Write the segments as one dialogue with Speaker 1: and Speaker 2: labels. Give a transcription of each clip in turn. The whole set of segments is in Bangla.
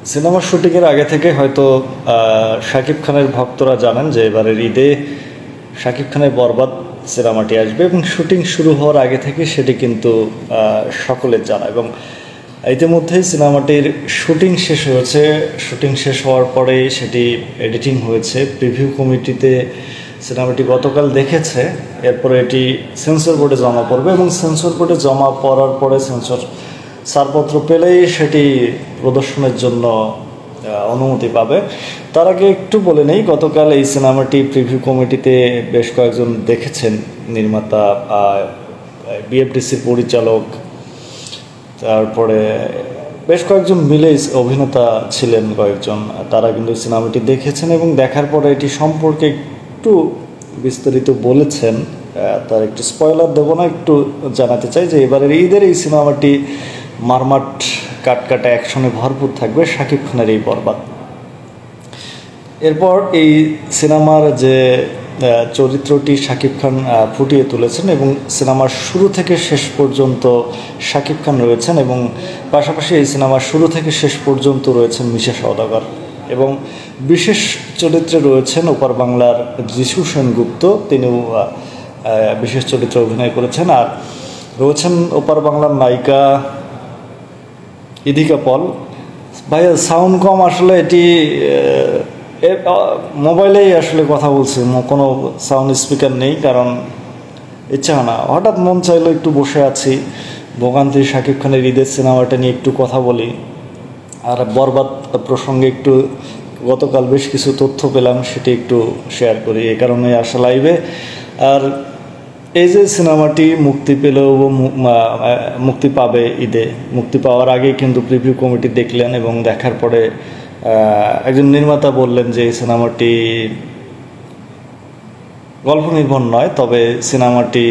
Speaker 1: সিনেমার শুটিংয়ের আগে থেকে হয়তো শাকিব খানের ভক্তরা জানেন যে এবারের ঈদে শাকিব খানের বরবাদ সিনেমাটি আসবে এবং শুটিং শুরু হওয়ার আগে থেকে সেটি কিন্তু সকলের জানা এবং ইতিমধ্যেই সিনেমাটির শুটিং শেষ হয়েছে। শুটিং শেষ হওয়ার পরে সেটি এডিটিং হয়েছে, প্রিভিউ কমিটিতে সিনেমাটি গতকাল দেখেছে। এরপরে এটি সেন্সর বোর্ডে জমা পড়বে এবং সেন্সর বোর্ডে জমা পড়ার পরে সেন্সর ছাড়পত্র পেলেই সেটি প্রদর্শনের জন্য অনুমতি পাবে। তার আগে একটু বলে নেই, গতকাল এই সিনেমাটি প্রিভিউ কমিটিতে বেশ কয়েকজন দেখেছেন, নির্মাতা, বিএফডিসির পরিচালক, তারপরে বেশ কয়েকজন মিলে অভিনেতা ছিলেন কয়েকজন, তারা কিন্তু সিনেমাটি দেখেছেন এবং দেখার পরে এটি সম্পর্কে একটু বিস্তারিত বলেছেন। তার একটু স্পয়লার দেবো না, একটু জানাতে চাই যে এবারের ঈদের এই সিনেমাটি মারমাট কাটকাটা অ্যাকশনে ভরপুর থাকবে শাকিব খানের এই বরবাদ। এরপর এই সিনেমার যে চরিত্রটি শাকিব খান ফুটিয়ে তুলেছেন এবং সিনেমার শুরু থেকে শেষ পর্যন্ত শাকিব খান রয়েছেন এবং পাশাপাশি এই সিনেমার শুরু থেকে শেষ পর্যন্ত রয়েছেন মিশা সওদাগর এবং বিশেষ চরিত্রে রয়েছেন ওপার বাংলার যিশু সেনগুপ্ত, তিনিও বিশেষ চরিত্রে অভিনয় করেছেন। আর রয়েছেন ওপার বাংলার নায়িকা ইদিকা পল। ভাইয়া সাউন্ড কম, আসলে এটি মোবাইলেই আসলে কথা বলছি, কোনো সাউন্ড স্পিকার নেই, কারণ ইচ্ছা হয় না, হঠাৎ মন চাইলো একটু বসে আছি, ভোগান্তি শাকিব খানের ঈদের সিনেমাটা নিয়ে একটু কথা বলি আর বরবাদ প্রসঙ্গে একটু গতকাল বেশ কিছু তথ্য পেলাম, সেটি একটু শেয়ার করি, এই কারণে আসা লাইভে। আর এই যে সিনেমাটি মুক্তি পেলেও মুক্তি পাবে ঈদে, মুক্তি পাওয়ার আগেই কিন্তু প্রিভিউ কমিটি দেখলেন এবং দেখার পরে একজন নির্মাতা বললেন যে এই সিনেমাটি গল্প নির্ভর নয়, তবে সিনেমাটি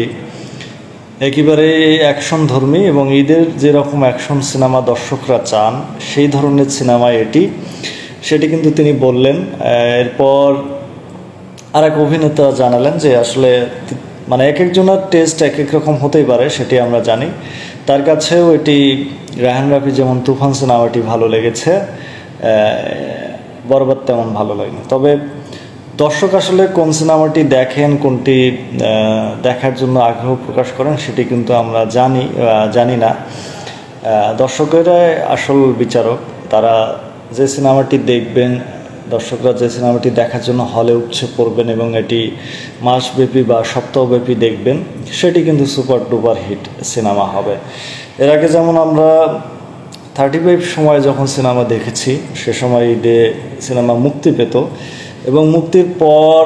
Speaker 1: একেবারে অ্যাকশন ধর্মী এবং ঈদের যেরকম অ্যাকশন সিনেমা দর্শকরা চান সেই ধরনের সিনেমা এটি, সেটি কিন্তু তিনি বললেন। এরপর আর এক অভিনেতা জানালেন যে আসলে মানে এক একজনের টেস্ট এক এক রকম হতেই পারে, সেটি আমরা জানি। তার কাছেও এটি রায়হান রাফি যেমন তুফান সিনেমাটি ভালো লেগেছে, বরবাদ তেমন ভালো লাগেনি। তবে দর্শক আসলে কোন সিনেমাটি দেখেন, কোনটি দেখার জন্য আগ্রহ প্রকাশ করেন সেটি কিন্তু আমরা জানি না। দর্শকেরা আসল বিচারক, তারা যে সিনেমাটি দেখবেন, দর্শকরা যে সিনেমাটি দেখার জন্য হলে উপচে পড়বেন এবং এটি মাসব্যাপী বা সপ্তাহব্যাপী দেখবেন, সেটি কিন্তু সুপার ডুপার হিট সিনেমা হবে। এর আগে যেমন আমরা 35 সময় যখন সিনেমা দেখেছি, সে সময় ঈদে সিনেমা মুক্তি পেত এবং মুক্তির পর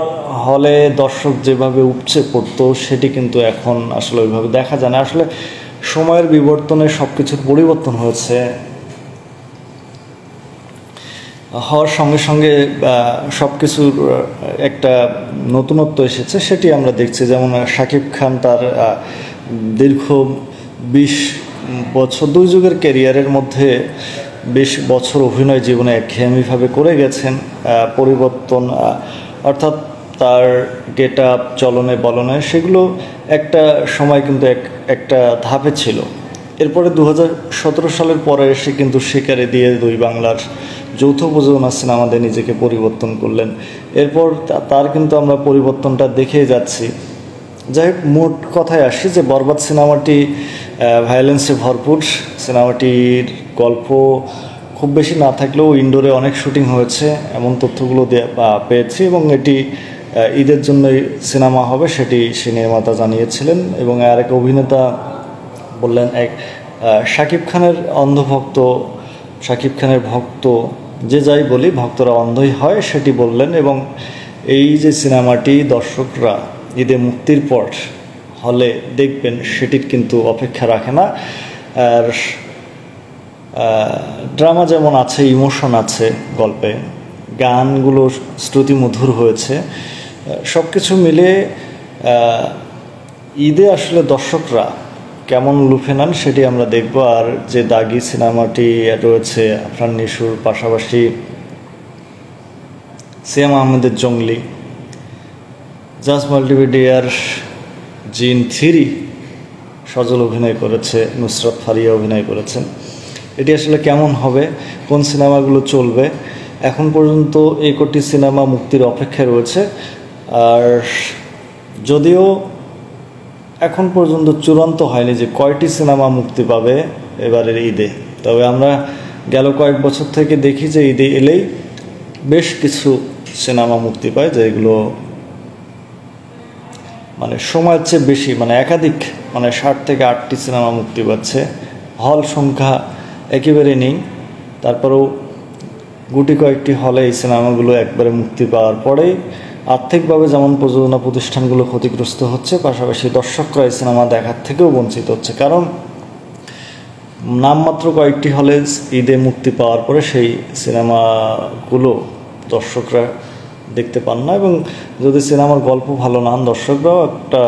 Speaker 1: হলে দর্শক যেভাবে উপচে পড়তো সেটি কিন্তু এখন আসলে ওইভাবে দেখা যায় না। আসলে সময়ের বিবর্তনে সব কিছুর পরিবর্তন হয়েছে, হওয়ার সঙ্গে সঙ্গে সব কিছুর একটা নতুনত্ব এসেছে, সেটি আমরা দেখছি। যেমন শাকিব খান তার দীর্ঘ 20 বছর, 2 যুগের ক্যারিয়ারের মধ্যে 20 বছর অভিনয় জীবনে একঘেয়েমিভাবে করে গেছেন। পরিবর্তন অর্থাৎ তার গেট আপ, চলনে বলনে, সেগুলো একটা সময় কিন্তু একটা ধাপে ছিল। এরপরে 2017 সালের পরে এসে কিন্তু শিকারে দিয়ে 2 বাংলার যৌথ প্রযোজনা সিনেমাতে নিজেকে পরিবর্তন করলেন। এরপর তার কিন্তু আমরা পরিবর্তনটা দেখেই যাচ্ছি। যাই হোক, মোট কথায় আসি যে বরবাদ সিনেমাটি ভায়োলেন্সে ভরপুর। সিনেমাটির গল্প খুব বেশি না থাকলেও ইনডোরে অনেক শুটিং হয়েছে এমন তথ্যগুলো পেয়েছি এবং এটি ঈদের জন্যই সিনেমা হবে সেটি সে নির্মাতা জানিয়েছিলেন। এবং আরেক অভিনেতা বললেন, শাকিব খানের অন্ধভক্ত, শাকিব খানের ভক্ত, যে যাই বলি ভক্তরা অন্ধই হয়, সেটি বললেন। এবং এই যে সিনেমাটি দর্শকরা ঈদে মুক্তির পর হলে দেখবেন সেটির কিন্তু অপেক্ষা রাখে না। আর ড্রামা যেমন আছে, ইমোশন আছে গল্পে, গানগুলো শ্রুতিমধুর হয়েছে, সব কিছু মিলে ঈদে আসলে দর্শকরা কেমন লুফে নেন সেটি আমরা দেখব। আর যে দাগি সিনেমাটি রয়েছে আফরান নিশুর পাশাপাশি সিয়াম আহমেদের জঙ্গলি, জাজ মাল্টিমিডিয়ার জিন 3 সজল অভিনয় করেছে, নুসরাত ফারিয়া অভিনয় করেছেন। এটি আসলে কেমন হবে, কোন সিনেমাগুলো চলবে। এখন পর্যন্ত এই কটি সিনেমা মুক্তির অপেক্ষায় রয়েছে। আর যদিও এখন পর্যন্ত চূড়ান্ত হয়নি যে কয়টি সিনেমা মুক্তি পাবে এবারের ঈদে, তবে আমরা গেল কয়েক বছর থেকে দেখি যে ঈদে এলেই বেশ কিছু সিনেমা মুক্তি পায়, যেগুলো মানে সময়ের চেয়ে বেশি, মানে একাধিক, মানে 60 থেকে 8টি সিনেমা মুক্তি পাচ্ছে। হল সংখ্যা একেবারে নেই, তারপরেও গুটি কয়েকটি হলে এই সিনেমাগুলো একবারে মুক্তি পাওয়ার পরেই আর্থিকভাবে যেমন প্রযোজনা প্রতিষ্ঠানগুলো ক্ষতিগ্রস্ত হচ্ছে, পাশাপাশি দর্শকরা এই সিনেমা দেখার থেকেও বঞ্চিত হচ্ছে। কারণ নামমাত্র কয়েকটি হলে ঈদে মুক্তি পাওয়ার পরে সেই সিনেমাগুলো দর্শকরা দেখতে পান না, এবং যদি সিনেমার গল্প ভালো না, দর্শকরাও একটা